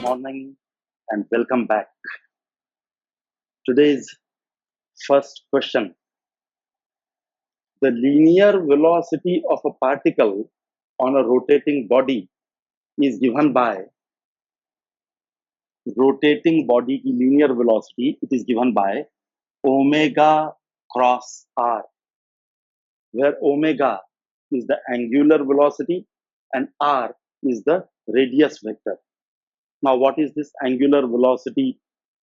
morning and welcome back. Today's first question. The linear velocity of a particle on a rotating body is given by rotating body की linear velocity. It is given by omega cross r, where omega is the angular velocity and r is the radius vector. Now, what is this angular velocity?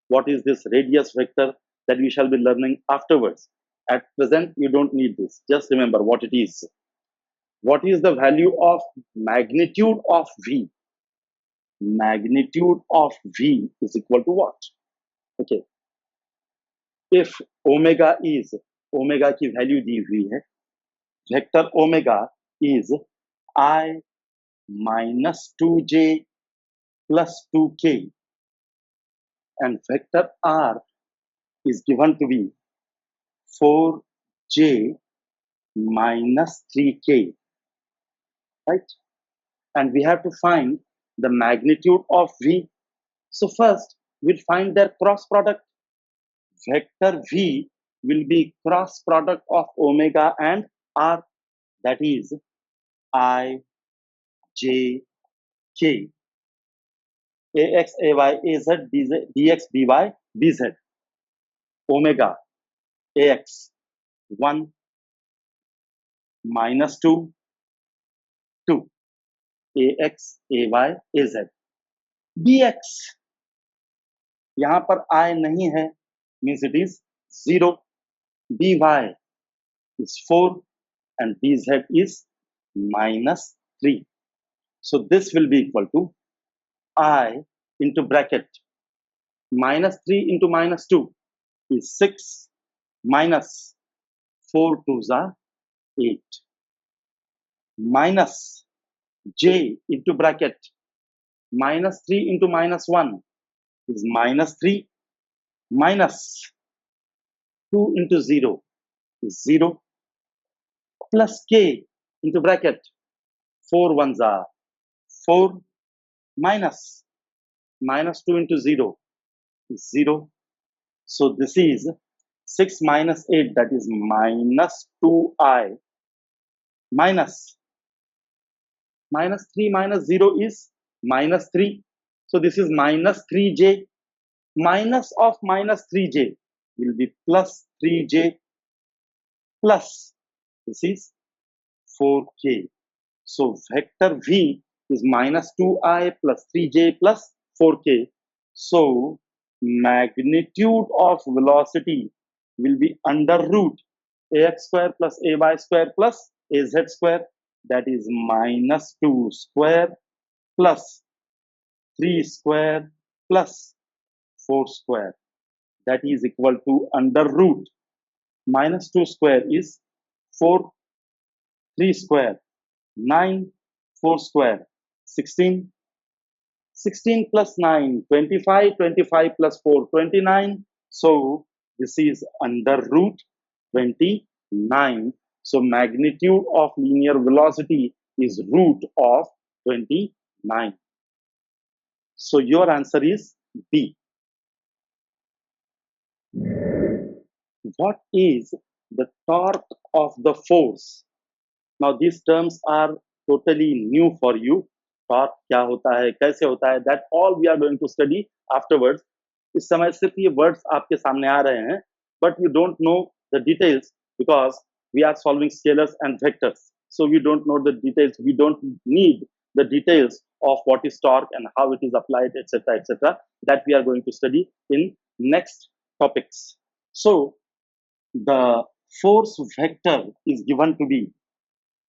What is this radius vector? That we shall be learning afterwards. At present, you don't need this. Just remember what it is. What is the value of magnitude of V? Magnitude of V is equal to what? Okay. If omega is, omega की value दी हुई है, vector omega is I minus 2j plus 2k, and vector r is given to be 4j minus 3k, right? And we have to find the magnitude of V. So first, we'll find their cross product. Vector V will be cross product of omega and r, that is I, j, k, ax, ay, az, dx, by, bz. Omega ax 1 minus 2 2 ax, ay, az. bx यहां पर I नहीं है, means it is 0. by is 4 and bz is minus 3. So this will be equal to I into bracket minus 3 into minus 2 is 6 minus 4 2s are 8 minus j into bracket minus 3 into minus 1 is minus 3 minus 2 into 0 is 0 plus k into bracket 4 1s are 4 minus 2 into 0 is 0. So this is 6 minus 8, that is minus 2i, minus 3 minus 0 is minus 3. So this is minus 3j. Minus of minus 3j will be plus 3j, plus this is 4k. So vector V is minus 2i plus 3j plus 4k. So magnitude of velocity will be under root ax square plus ay square plus az square, that is minus 2 square plus 3 square plus 4 square, that is equal to under root minus 2 square is 4, 3 square 9, 4 square 16, 16 plus 9 25, 25 plus 4 29. So this is under root 29. So magnitude of linear velocity is root of 29. So your answer is B. What is the torque of the force? Now these terms are totally new for you. Torque क्या होता है, कैसे होता है, that all we are going to study afterwards. इस समय सिर्फ ये words आपके सामने आ रहे हैं, but you don't know the details because we are solving scalars and vectors. So we don't know the details. We don't need the details of what is torque and how it is applied, etc., etc. That we are going to study in next topics. So the force vector is given to be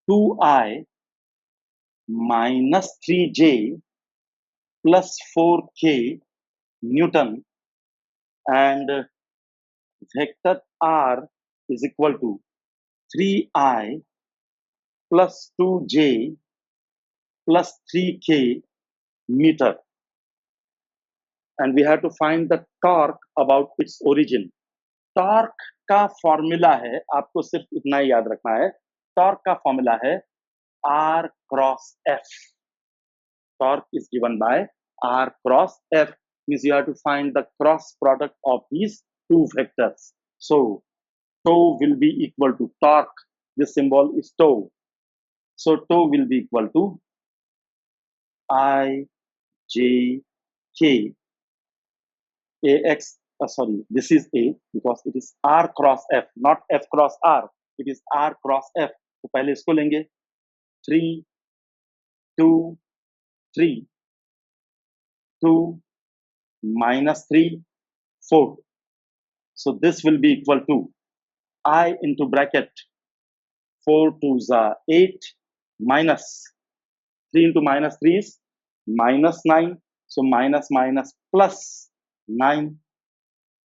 2i minus 3j plus 4k Newton, and vector r is equal to 3i plus 2j plus 3k meter, and we have to find the torque about its origin. Torque का formula है, आपको सिर्फ इतना ही याद रखना है, torque का formula है R cross F. Torque is given by R cross F means you have to find the cross product of these two vectors. So tau will be equal to torque. This symbol is tau. So tau will be equal to I J K AX. Sorry, this is A because it is R cross F, not F cross R. It is R cross F. तो पहले इसको लेंगे 3 2 3 2 minus 3 4. So this will be equal to I into bracket 4 2s are 8 minus 3 into minus 3 is minus 9. So minus minus plus 9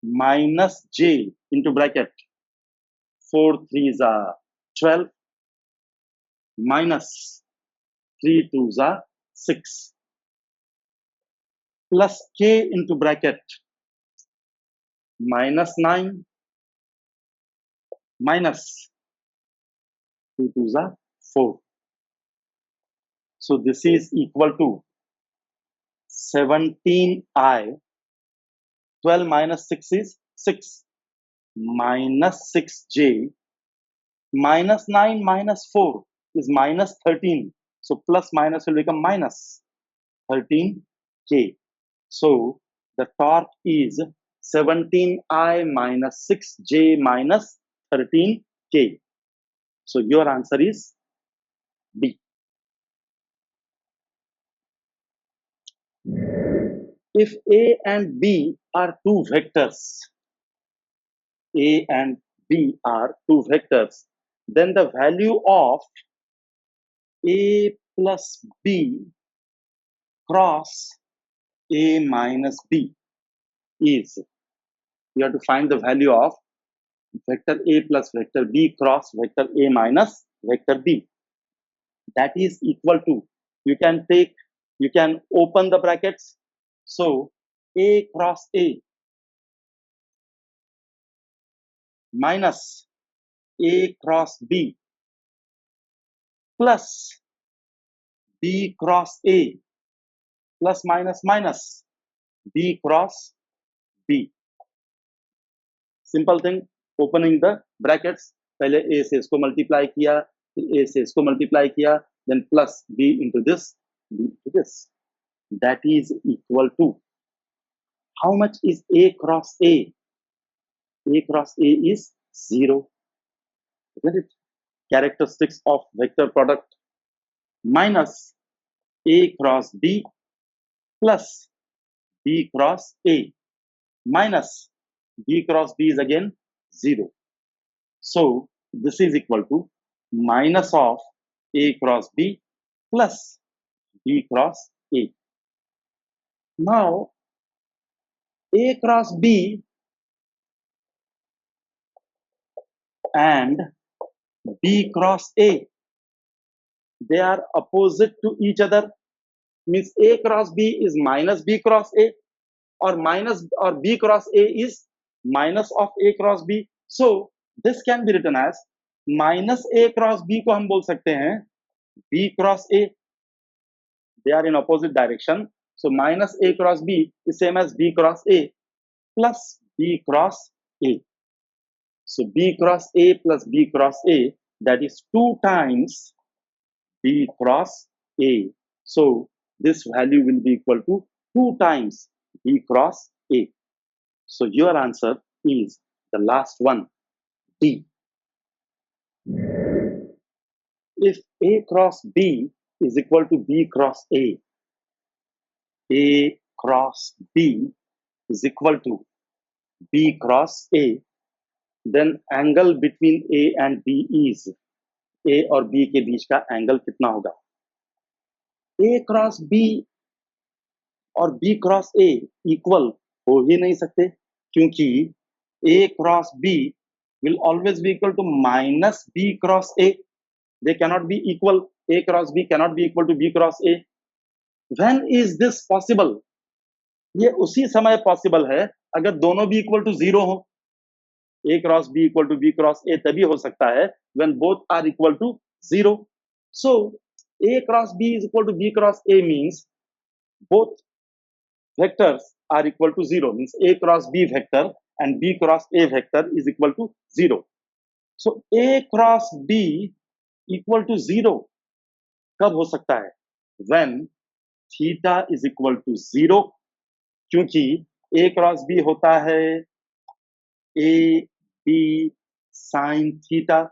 minus j into bracket 4 3s are 12 minus 3 2s are 6 plus k into bracket minus 9 minus 2 2s are 4. So this is equal to 17i. 12 minus 6 is 6 minus 6j minus 9 minus 4 is minus 13. So plus minus will become minus 13k. So the torque is 17i minus 6j minus 13k. So your answer is B. If A and B are two vectors, A and B are two vectors, then the value of A plus B cross A minus B is, you have to find the value of vector A plus vector B cross vector A minus vector B. That is equal to, you can open the brackets. So A cross A minus A cross B plus B cross A plus minus minus B cross B. Simple thing, opening the brackets. पहले A से इसको multiply किया, A से इसको multiply किया, then plus B into this, B into this. That is equal to, how much is A cross A? A cross A is 0. Isn't it? Characteristics of vector product minus A cross B plus B cross A minus B cross B is again 0. So this is equal to minus of A cross B plus B cross A. Now A cross B and B cross A, they are opposite to each other. Means A cross B is minus B cross A, or B cross A is minus of A cross B. So this can be written as minus A cross B को हम बोल सकते हैं B cross A. They are in opposite direction. So minus A cross B is same as B cross A plus B cross A. So B cross A plus B cross A, that is 2 times B cross A. So this value will be equal to 2 times B cross A. So your answer is the last one, D. If A cross B is equal to B cross A cross B is equal to B cross A, then angle between A and B is, A और B के बीच का angle कितना होगा? A cross B और B cross A equal हो ही नहीं सकते, क्योंकि A cross B will always be equal to minus B cross A. They cannot be equal. A cross B cannot be equal to B cross A. When is this possible? ये उसी समय possible है अगर दोनों भी equal to 0 हो. A cross B equal to B cross A तभी हो सकता है when both are equal to 0. So A cross B is equal to B cross A means both vectors are equal to 0, means A cross B vector and B cross A vector is equal to 0. So A cross B equal to 0 कब हो सकता है? When theta is equal to 0, क्योंकि A cross B होता है A B sin theta,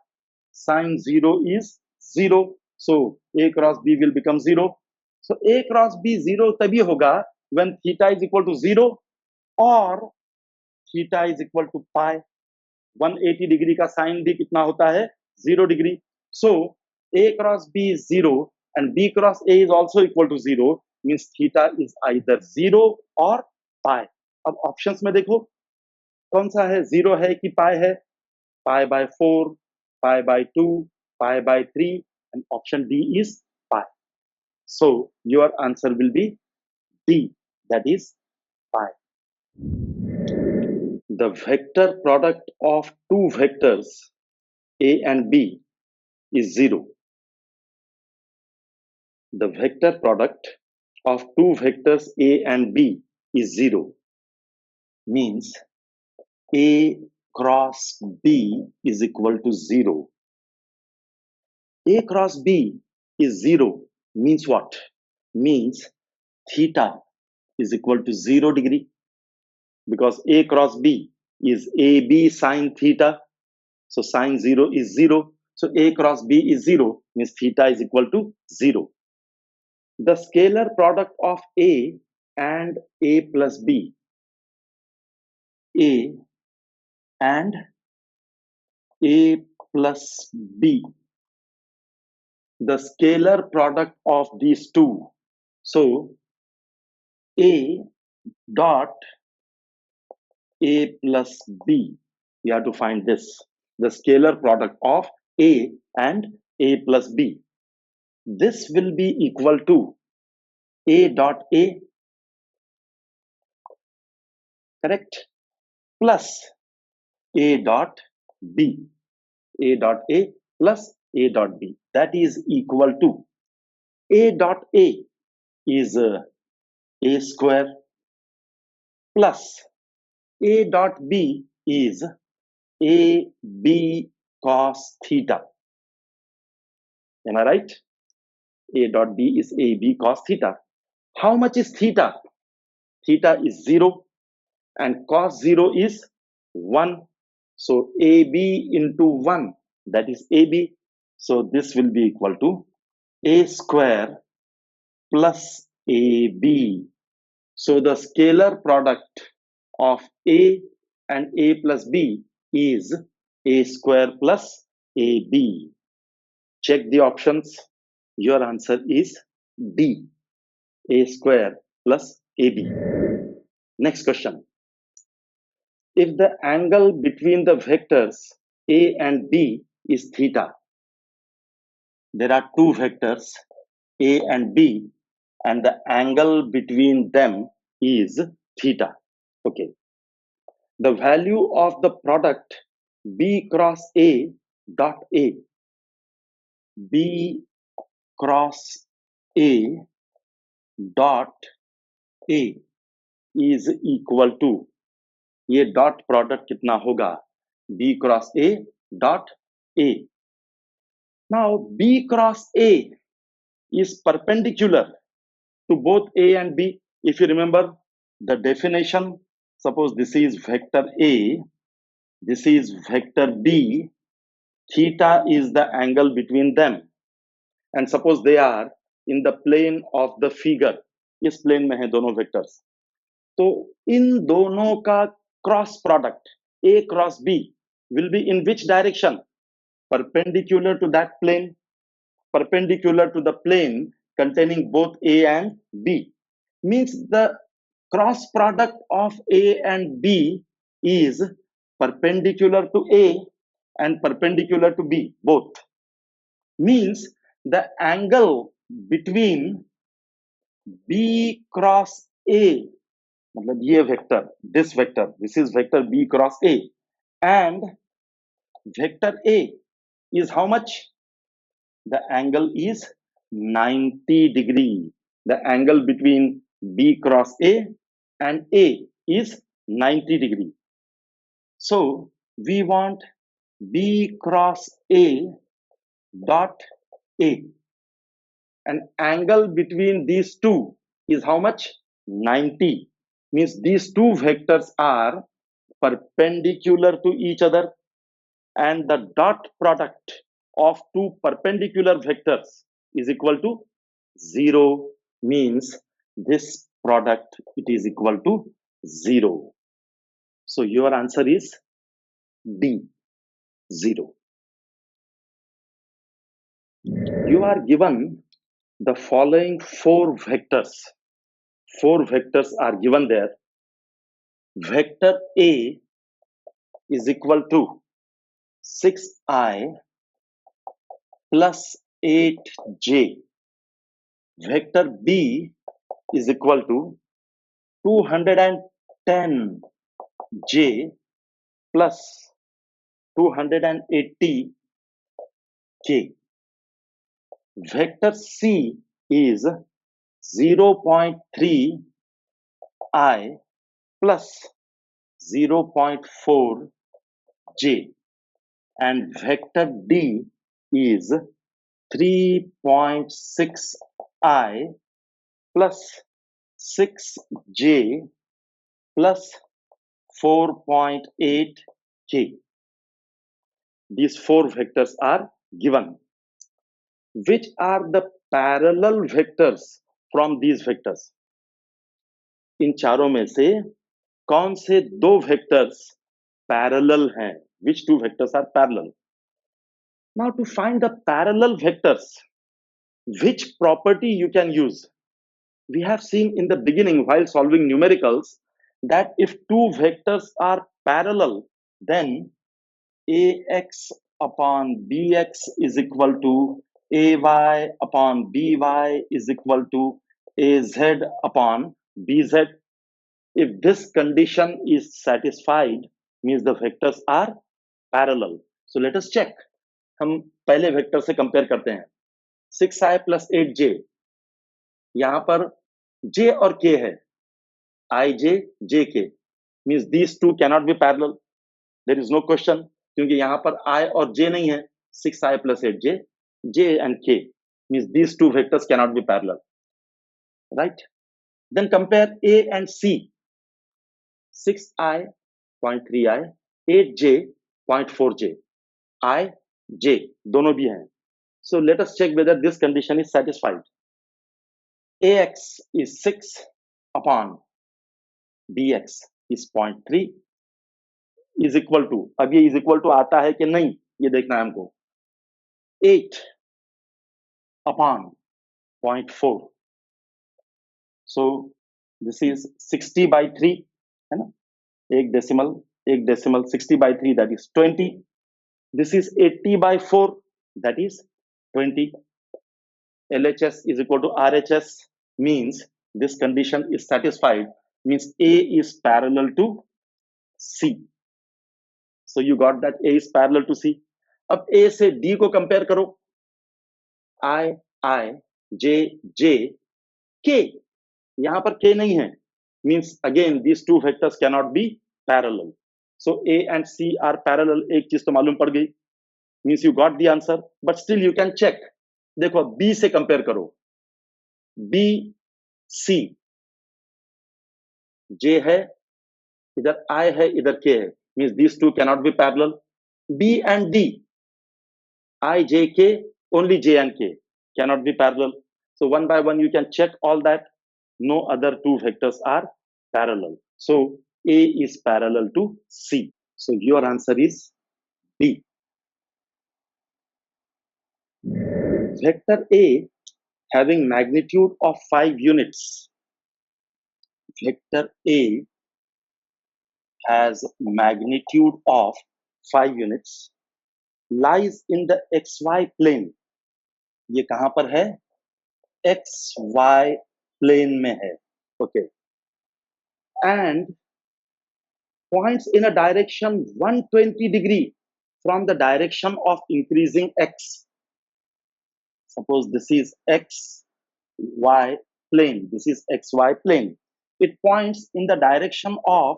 sin 0 is 0, so A cross B will become 0. So A cross B 0 तभी होगा when theta is equal to 0 or theta is equal to pi. 180 degree का sign भी कितना होता है? 0 degree. So A cross B is 0 and B cross A is also equal to 0, means theta is either 0 or pi. अब options में देखो कौन सा है, 0 है कि pi है? Pi by 4, pi by 2, pi by 3, and option D is pi. So your answer will be D, that is pi. The vector product of two vectors A and B is 0. The vector product of two vectors A and B is 0. Means A cross B is equal to 0. A cross B is 0 means what? Means theta is equal to 0 degree, because A cross B is AB sin theta. So sin 0 is 0. So A cross B is 0 means theta is equal to 0. The scalar product of A and A plus B, A and A plus B, the scalar product of these two. So A dot A plus B, we have to find this, the scalar product of A and A plus B. This will be equal to A dot A, correct, plus A dot B. A dot A plus A dot B, that is equal to A dot A is A square plus A dot B is AB cos theta. Am I right? A dot B is AB cos theta. How much is theta? Theta is 0 and cos 0 is 1. So AB into 1, that is AB. So this will be equal to A square plus AB. So the scalar product of A and A plus B is A square plus AB. Check the options. Your answer is D, A square plus AB. Next question. If the angle between the vectors A and B is theta, there are two vectors A and B and the angle between them is theta. Okay. The value of the product B cross A dot A, B cross A dot A is equal to, ये dot product कितना होगा? B cross A dot A. Now B cross A is perpendicular to both A and B. If you remember the definition, suppose this is vector A, this is vector B, theta is the angle between them, and suppose they are in the plane of the figure. इस plane में है दोनों vectors, तो इन दोनों का cross product A cross B will be in which direction? Perpendicular to that plane, perpendicular to the plane containing both A and B. Means the cross product of A and B is perpendicular to A and perpendicular to B, both. Means the angle between B cross A, मतलब ये vector, this vector, this is vector B cross A, and vector A is how much? The angle is 90 degree. The angle between B cross A and A is 90 degree. So we want B cross A dot A. An angle between these two is how much? 90. Means these two vectors are perpendicular to each other, and the dot product of two perpendicular vectors is equal to 0. Means this product, it is equal to 0. So your answer is D, 0. You are given the following four vectors. Four vectors are given there. Vector A is equal to 6i plus 8j. Vector B is equal to 210j plus 280k. Vector C is 0.3i plus 0.4j, and vector D is 3.6i plus 6j plus 4.8k. These four vectors are given. Which are the parallel vectors from these vectors? इन चारों में से कौन से दो vectors parallel हैं? Which two vectors are parallel? Now to find the parallel vectors, which property you can use? We have seen in the beginning while solving numericals that if two vectors are parallel, then ax upon bx is equal to ay upon by is equal to az upon bz. If this condition is satisfied, means the vectors are parallel. So let us check. हम पहले vector से compare करते हैं. 6i plus 8j, यहां पर j और k है. ij, jk means these two cannot be parallel. There is no question, क्योंकि यहां पर I और J नहीं है. 6i plus 8j, J and K means these two vectors cannot be parallel, right? Then compare A and C. 6i 0.3i, 8j 0.4j, I, J दोनों भी हैं. So let us check whether this condition is satisfied. Ax is 6 upon bx is 0.3 is equal to, अब ये is equal to आता है कि नहीं ये देखना है हमको. 8 upon 0.4, so this is 60 by 3 है ना, एक decimal 60 by 3 that is 20. This is 80 by 4 that is 20. LHS is equal to RHS means this condition is satisfied, means A is parallel to C. So you got that A is parallel to C. अब A से D को compare करो. I, J, J, K. यहां पर K नहीं है, means again these two vectors cannot be parallel. So A and C are parallel. एक चीज तो मालूम पड़ गई, means you got the answer. But still you can check. देखो B से कंपेयर करो. B, C, J है, इधर I है, इधर K है, means these two cannot be parallel. B and D, I, J, K, only J and K cannot be parallel. So one by one you can check all that. No other two vectors are parallel. So A is parallel to C. So your answer is B. Vector A having magnitude of 5 units. Vector A has magnitude of 5 units, lies in the xy plane. ये कहां पर है? XY plane में है. Okay. And points in a direction 120 degree from the direction of increasing x. Suppose this is XY plane. This is XY plane. it points in the direction of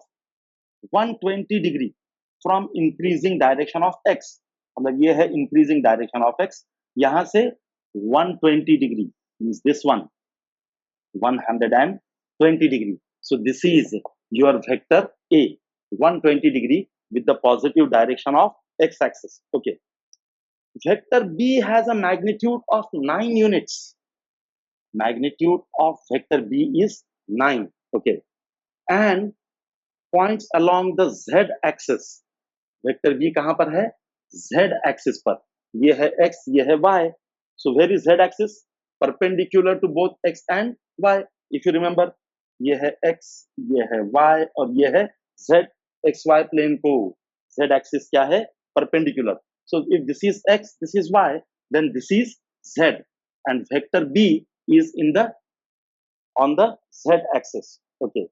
120 degree from increasing direction of x. मतलब ये है increasing direction of x, यहां से 120 degree means this one 120 degree. So this is your vector A, 120 degree with the positive direction of x-axis. Okay. Vector B has a magnitude of 9 units. Magnitude of vector B is 9. Okay. And points along the z-axis. Vector B कहां पर है? Z-axis पर. ये है x, ये है y. So where is z-axis? Perpendicular to both x and y. If you remember, ये है x, ये है y और ये है z. xy plane को z-axis क्या है? Perpendicular. So if this is x, this is y, then this is z, and vector B is on the z-axis. Okay.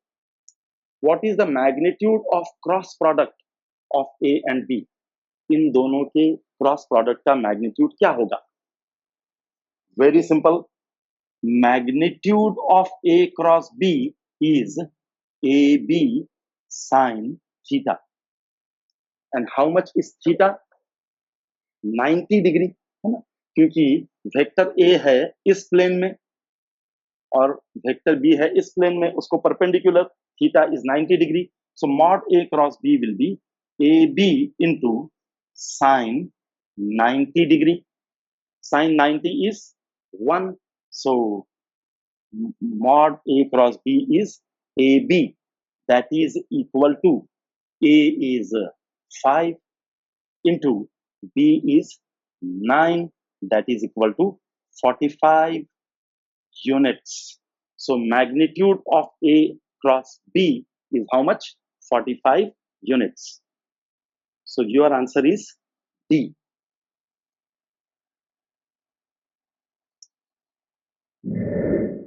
What is the magnitude of cross product of A and B? इन दोनों के cross product का magnitude क्या होगा? Very simple, magnitude of A cross B is AB sin theta. And how much is theta? 90 degree, है ना, क्योंकि vector A है इस प्लेन में और वेक्टर B है इस प्लेन में, उसको perpendicular, theta is 90 degree. So mod A cross B will be AB into sin 90 degree. Sin 90 is 1. So mod A cross B is AB. That is equal to A is 5 into B is 9. That is equal to 45 units. So magnitude of A cross B is how much? 45 units. So your answer is D.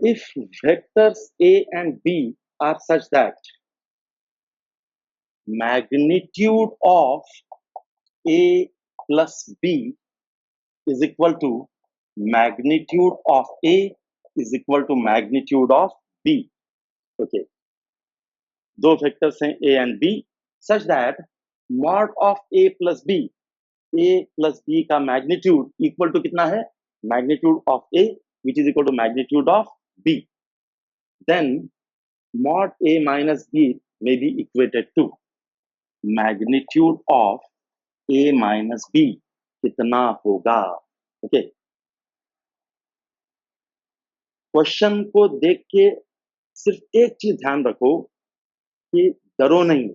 If vectors A and B are such that magnitude of A plus B is equal to magnitude of A is equal to magnitude of B. Okay. दो vectors हैं A and B such that mod of A plus B, A plus B का magnitude equal to कितना है? Magnitude of A which is equal to magnitude of B. Then mod A minus B may be equated to magnitude of A minus B कितना होगा? Okay. Question को देख के सिर्फ एक चीज ध्यान रखो कि डरो नहीं.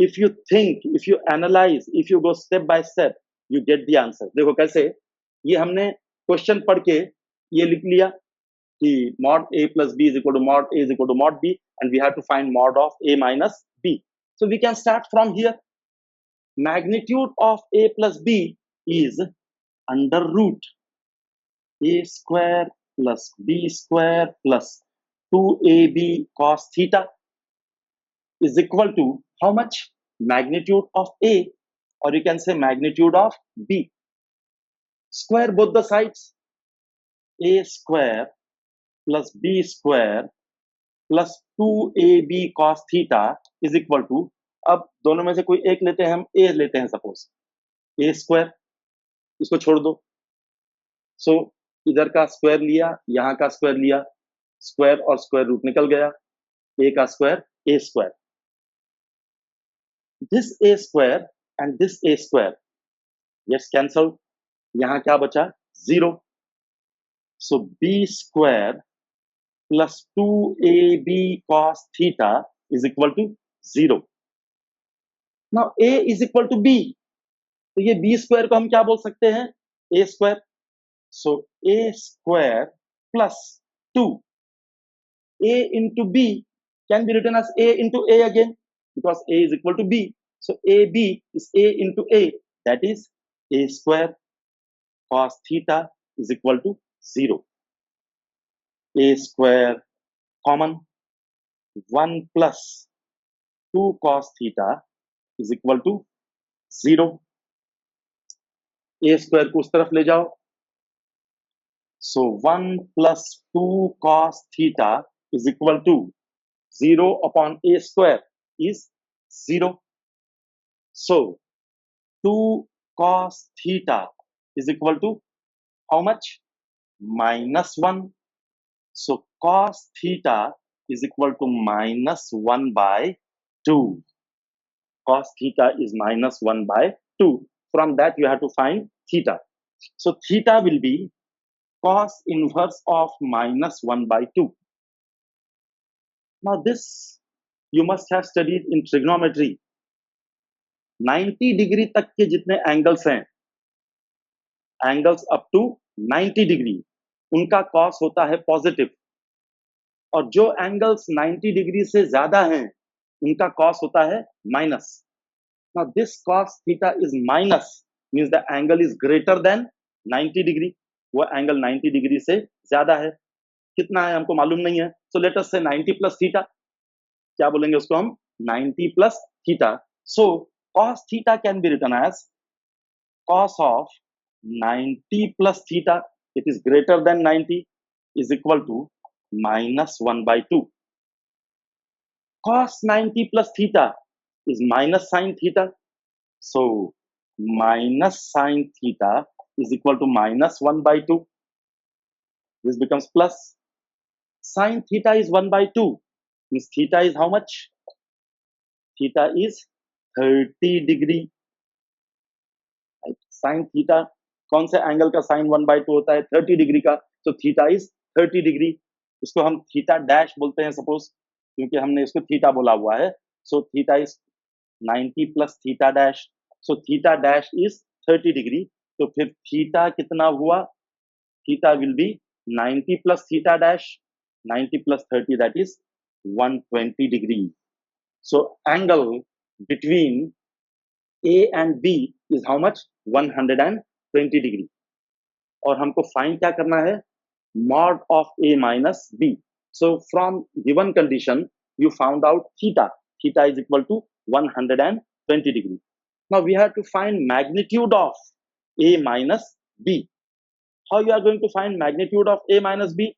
If you think, if you analyze, if you go step by step, you get the answer. देखो कैसे, ये हमने क्वेश्चन पढ़ के ये लिख लिया कि mod A plus B is equal to mod A is equal to mod B, and we have to find mod of A minus B. So we can start from here. Magnitude of A plus B is under root A square plus B square plus 2AB cos theta is equal to how much? Magnitude of A, or you can say magnitude of B. Square both the sides. A square plus B square plus 2AB cos theta is equal to, अब दोनों में से कोई एक लेते हैं, हम A लेते हैं सपोज, A स्क्वायर, इसको छोड़ दो. सो इधर का स्क्वायर लिया, यहाँ का स्क्वायर लिया, स्क्वायर और स्क्वायर रूट निकल गया, A का square A square. This A square and this A square gets cancelled. यहाँ क्या बचा? 0. So B square plus 2AB cos theta is equal to 0. Now A is equal to B. तो ये B square को हम क्या बोल सकते हैं? A square. So A square plus 2 A into B can be written as A into A again, because A is equal to B. So AB is A into A, that is A square cos theta is equal to 0. A square common, 1 plus 2 cos theta is equal to 0. A square को उस तरफ ले जाओ. So 1 plus 2 cos theta is equal to 0 upon a square is 0. So 2 cos theta is equal to how much? Minus 1. So cos theta is equal to minus 1 by 2. Cos theta is minus 1 by 2. From that you have to find theta. So theta will be cos inverse of minus 1 by 2. Now this you must have studied in trigonometry. 90 degree तक के जितने angles हैं, angles up to 90 degree, उनका cos होता है positive, और जो angles 90 degree से ज्यादा हैं उनका कॉस होता है minus. Now this cos theta is minus means the angle is greater than 90 degree. वो एंगल 90 डिग्री से ज्यादा है. कितना है हमको मालूम नहीं है. सो लेट अस से 90 प्लस थीटा. क्या बोलेंगे उसको हम? 90 plus theta. So cos theta can be written as cos of 90 plus theta, it is greater than 90, is equal to minus 1 by 2. Cos 90 plus theta is minus sin theta. So minus sin theta is equal to minus 1 by 2. This becomes plus. Sin theta is 1 by 2. Means theta is how much? Theta is 30 degree. Sine theta, कौन से angle का sign 1 by 2 होता है? 30 degree का. तो theta is 30 degree. इसको हम theta dash बोलते हैं सपोज, क्योंकि हमने इसको थीटा बोला हुआ है. So theta is 90 plus theta dash. So theta dash is 30 degree. तो फिर थीटा कितना हुआ? Theta will be 90 plus theta dash. 90 plus 30 that is 120 degree. So angle between A and B is how much? 120 degree. और हमको find क्या करना है? Mod of A minus B. So from given condition, you found out theta. Theta is equal to 120 degree. Now we have to find magnitude of A minus B. How you are going to find magnitude of A minus B?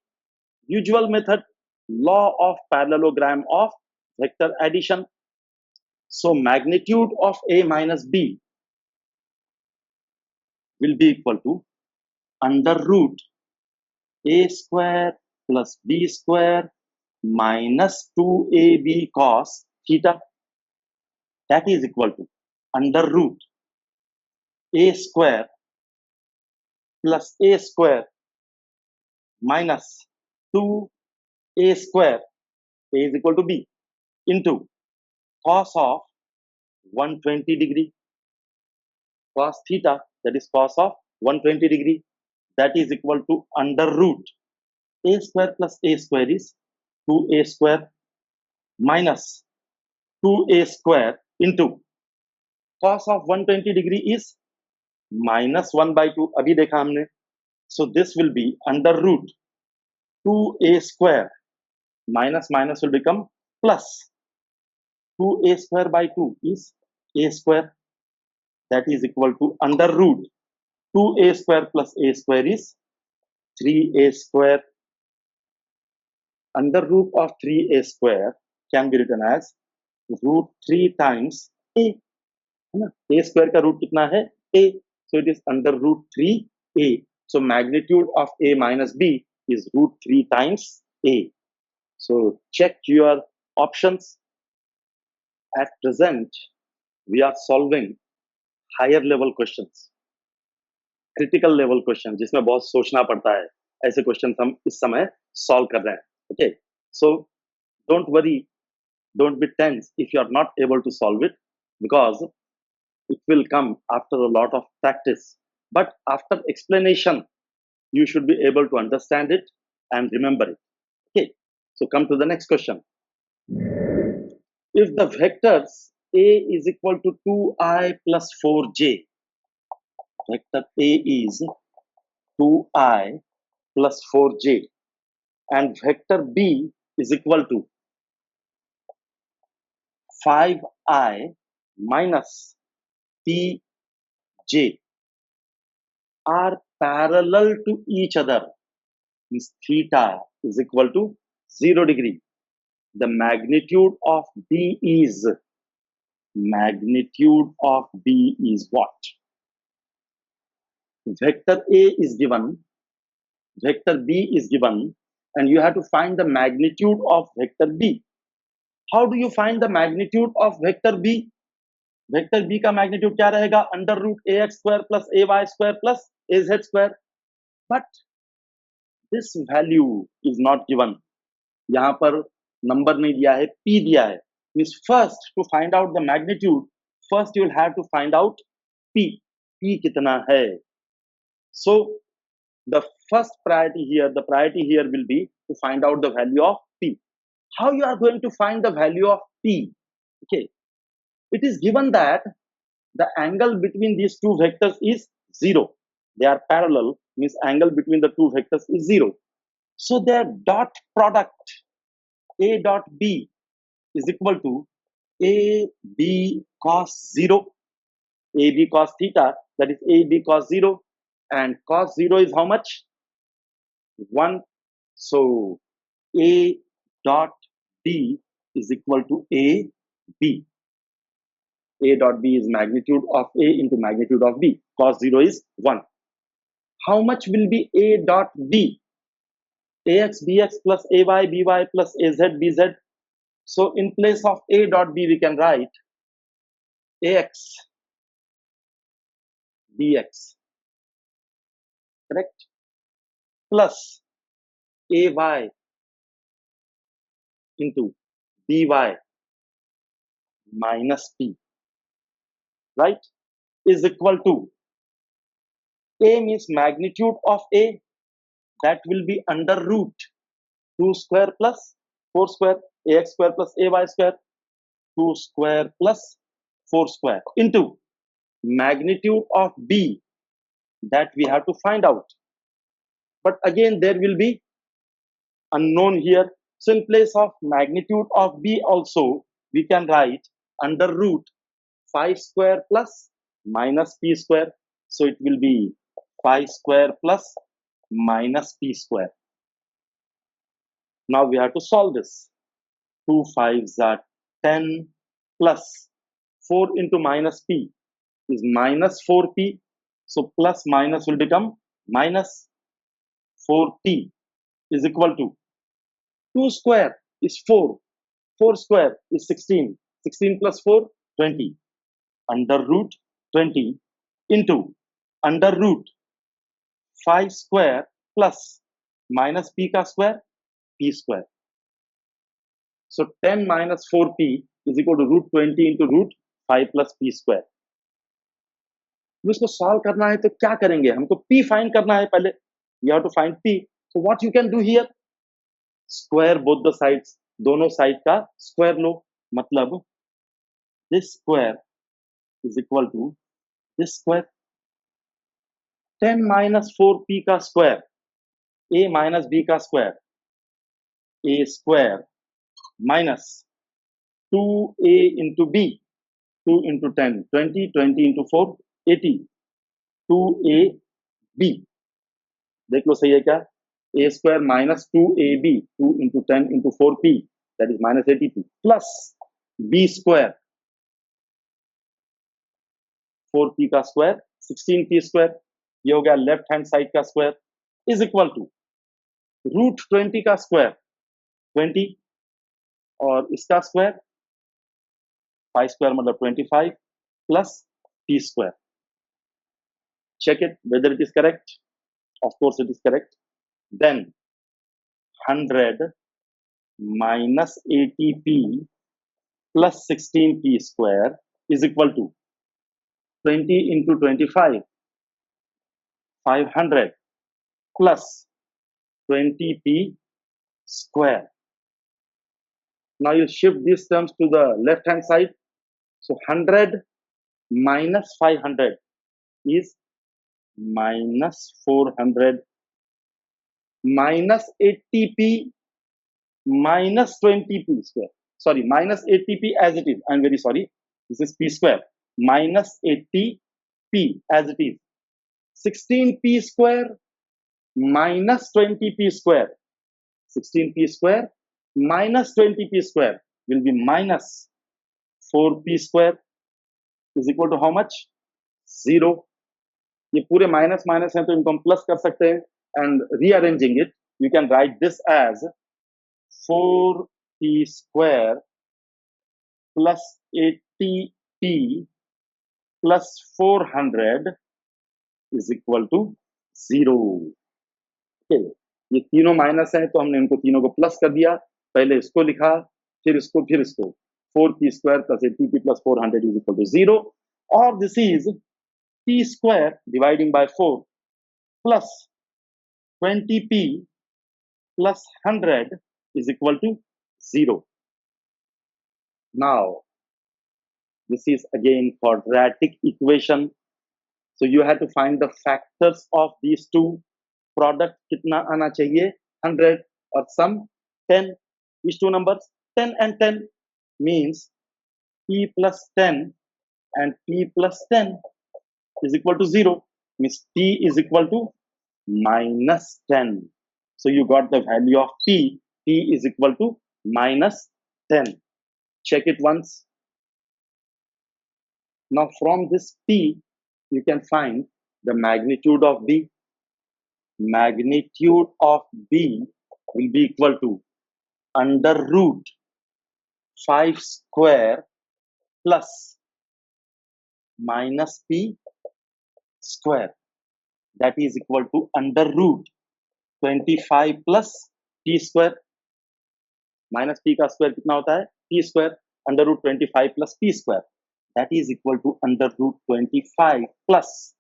Usual method, law of parallelogram of vector addition. So magnitude of A minus B will be equal to under root A square plus B square minus 2AB cos theta. That is equal to under root A square plus A square minus 2A square, A is equal to B, into cos of 120 degree. Cos theta, that is cos of 120 degree, that is equal to under root A square plus A square is 2A square minus 2A square into cos of 120 degree is minus 1 by 2. अभी देखा हमने. So this will be under root 2A square minus minus will become plus 2A square by 2 is A square. That is equal to under root 2A square plus A square is 3A square. Under root of 3A square can be written as root 3 times A. A square का root कितना है? A. So it is under root 3A. So magnitude of A minus B is root 3 times A. So check your options. At present, we are solving higher level questions, critical level questions, जिसमें बहुत सोचना पड़ता है. ऐसे question हम इस समय solve कर रहे हैं. Okay, so don't worry, don't be tense if you are not able to solve it, because it will come after a lot of practice. But after explanation, you should be able to understand it and remember it. Okay, so come to the next question. If the vectors A is equal to 2i plus 4j, vector A is 2i plus 4j, and vector B is equal to 5i minus pj, are parallel to each other, means theta is equal to 0 degree. The magnitude of B is what? Vector A is given, vector B is given, and you have to find the magnitude of vector B. How do you find the magnitude of vector B? Vector B का magnitude क्या रहेगा? Under root ax square plus ay square plus az square. But this value is not given. यहाँ पर number नहीं दिया है, P दिया है. Means first to find out the magnitude, first you will have to find out P. P कितना है? So the first priority here, the priority here will be to find out the value of P. How you are going to find the value of P? Okay, it is given that the angle between these two vectors is 0. They are parallel, means angle between the two vectors is 0. So their dot product A dot B is equal to AB cos 0, AB cos theta, that is AB cos 0, and cos 0 is how much? 1. So A dot B is equal to AB. A dot B is magnitude of A into magnitude of B. Cos 0 is 1. How much will be A dot B? AX BX plus AY BY plus AZ BZ. So in place of A dot B, we can write AX BX, correct? Plus AY into BY minus P, right? Is equal to A means magnitude of A, that will be under root 2 square plus 4 square, AX square plus AY square, 2 square plus 4 square, into magnitude of B, that we have to find out. But again, there will be unknown here. So in place of magnitude of B also, we can write under root 5 square plus minus P square. So it will be 5 square plus minus P square. Now we have to solve this. 2 5s are 10 plus 4 into minus P is minus 4P. So plus minus will become minus 4P is equal to 2 square is 4. 4 square is 16. 16 plus 4, 20. Under root 20 into under root 5 square plus minus P ka square, P square. So 10 minus 4P is equal to root 20 into root 5 plus P square. इसको solve करना है तो क्या करेंगे? हमको P find करना है पहले. You have to find P. So what you can do here? Square both the sides. दोनों साइड का स्क्वायर लो. मतलब this square is equal to this square. 10 minus 4P का square, A minus B का square, A square minus 2A into B, 2 into 10, 20, 20 into 4, 80, 2AB. देख लो सही है क्या? A square minus 2AB, 2 into 10 into 4P, that is minus 80P, plus B square, 4P का square, 16P square, ये हो गया left hand side का square, is equal to root 20 का स्क्वायर 20 और इसका स्क्वायर 5 स्क्वायर मतलब 25 plus P square. Check it whether it is correct. Of course it is correct. Then 100 minus 80P plus 16P square is equal to 20 into 25, 500 plus 20P square. Now you shift these terms to the left hand side. So 100 minus 500 is minus 400 minus 80P minus 20P square. Sorry, minus 80P as it is. I'm very sorry. This is P square. Minus 80P as it is. 16P square minus 20P square. 16P square minus 20p square will be minus 4p square is equal to how much? 0. ये पूरे minus minus हैं तो इनको हम plus कर सकते हैं and rearranging it you can write this as 4p square plus 80p plus 400 is equal to 0. okay. ये तीनों माइनस हैं तो हमने इनको तीनों को प्लस कर दिया, पहले इसको लिखा फिर इसको 4p square plus 80p plus 400 is equal to 0, or this is p square dividing by 4 plus 20p plus 100 is equal to 0. Now this is again quadratic equation, so you have to find the factors of these two. Product कितना आना चाहिए? 100 और sum 10. These two numbers 10 and 10 means p plus 10 and p plus 10 is equal to 0, means p is equal to minus 10. So you got the value of p. P is equal to minus 10. Check it once. Now from this p you can find the magnitude of b. Magnitude of b will be equal to under root 5 square plus minus p square, that is equal to under root 25 plus p square. Minus p का square कितना होता है? p square. Under root 25 plus p square, that is equal to under root 25 plus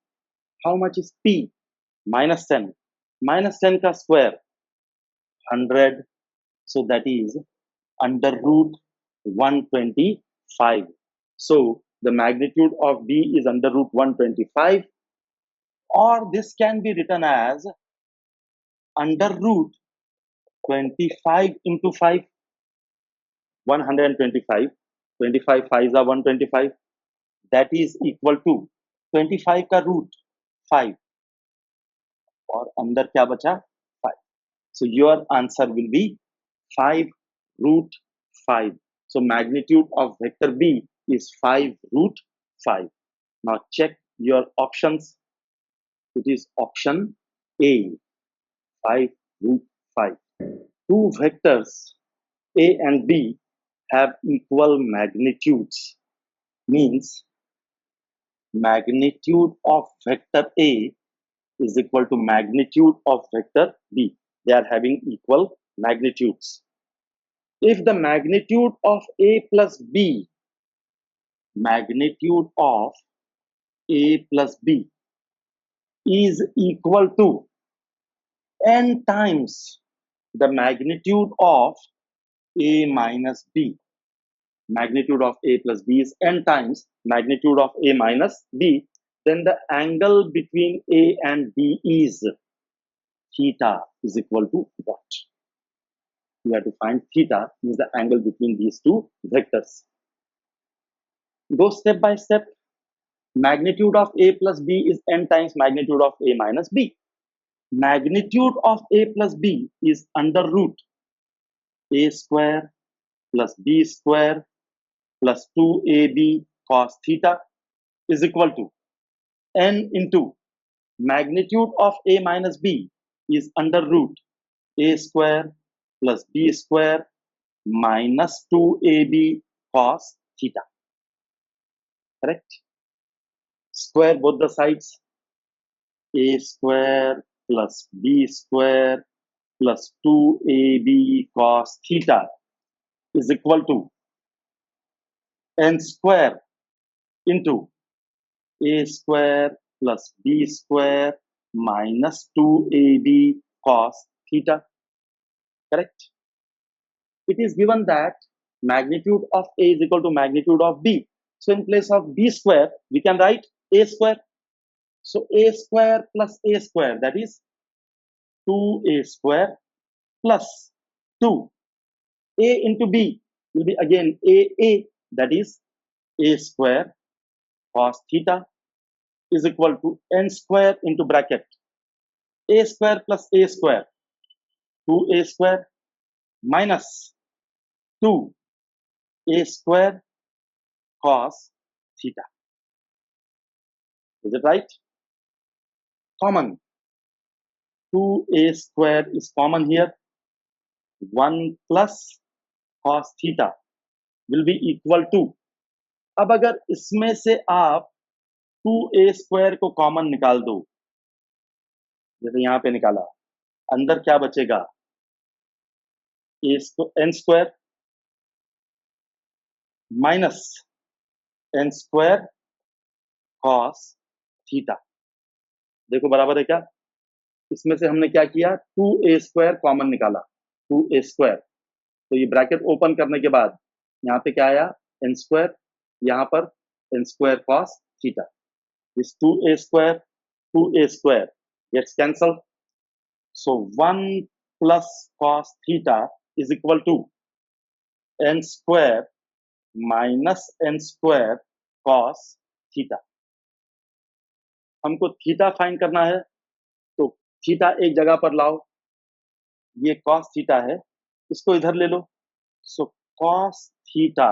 how much is p? Minus 10. Minus 10 का square 100, so that is under root 125. So the magnitude of b is under root 125, or this can be written as under root 25 into 5. 125. 25 5s are 125. That is equal to 25 का root 5 और अंदर क्या बचा? 5. So your answer will be 5 root 5. So magnitude of vector b is 5 root 5. Now check your options. It is option A, 5 root 5. Two vectors a and b have equal magnitudes, means magnitude of vector a is equal to magnitude of vector b. They are having equal magnitudes. If the magnitude of a plus b, magnitude of a plus b is equal to n times the magnitude of a minus b. Magnitude of a plus b is n times magnitude of a minus b, then the angle between a and b is theta is equal to what? You have to find theta is the angle between these two vectors. Go step by step. Magnitude of a plus b is n times magnitude of a minus b. Magnitude of a plus b is under root a square plus b square plus 2ab cos theta is equal to n into magnitude of a minus b is under root a square plus b square minus 2ab cos theta. Correct? Square both the sides. A square plus b square plus 2ab cos theta is equal to n square into a square plus b square minus 2ab cos theta. Correct? It is given that magnitude of a is equal to magnitude of b. So in place of b square, we can write a square. So a square plus a square, that is 2a square plus 2. A into b will be again a, that is a square cos theta is equal to n square into bracket a square plus a square 2a square minus 2a square cos theta. Is it right? Common. 2a square is common here. 1 plus cos theta will be equal to. अब अगर इसमें से आप 2a square को common निकाल दो, जैसे यहां पे निकाला, अंदर क्या बचेगा? n square minus n square cos theta. देखो बराबर है क्या? इसमें से हमने क्या किया? 2a स्क्वायर कॉमन निकाला, 2a स्क्वायर. तो ये ब्रैकेट ओपन करने के बाद यहाँ पे क्या आया? n स्क्वायर, यहाँ पर n square cos theta. This 2a square gets cancelled. So 1 plus cos theta is equal to n square minus n square cos theta. हमको थीटा फाइंड करना है, तो थीटा एक जगह पर लाओ. ये cos थीटा है, इसको इधर ले लो. So cos theta,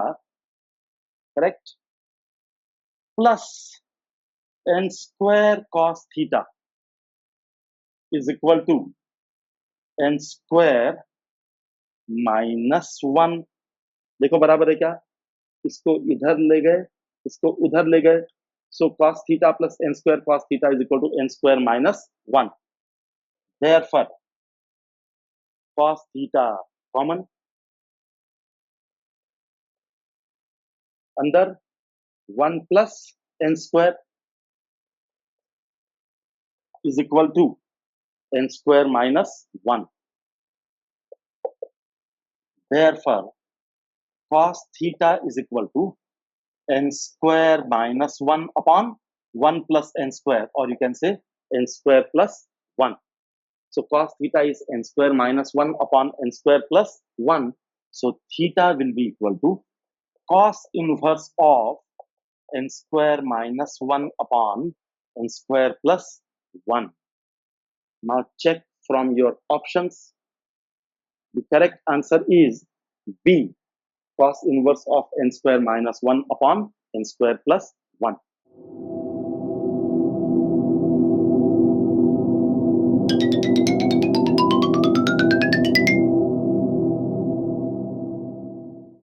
correct, plus n square cos theta is equal to n square minus 1. देखो बराबर है क्या? इसको इधर ले गए, इसको उधर ले गए. So cos theta plus n square cos theta is equal to n square minus 1. Therefore, cos theta common. अंदर 1 plus n square is equal to n square minus 1. Therefore, cos theta is equal to n square minus 1 upon 1 plus n square, or you can say n square plus 1. So cos theta is n square minus 1 upon n square plus 1. So theta will be equal to cos inverse of n square minus 1 upon n square plus 1. Now check from your options. The correct answer is B, cos inverse of n square minus 1 upon n square plus 1.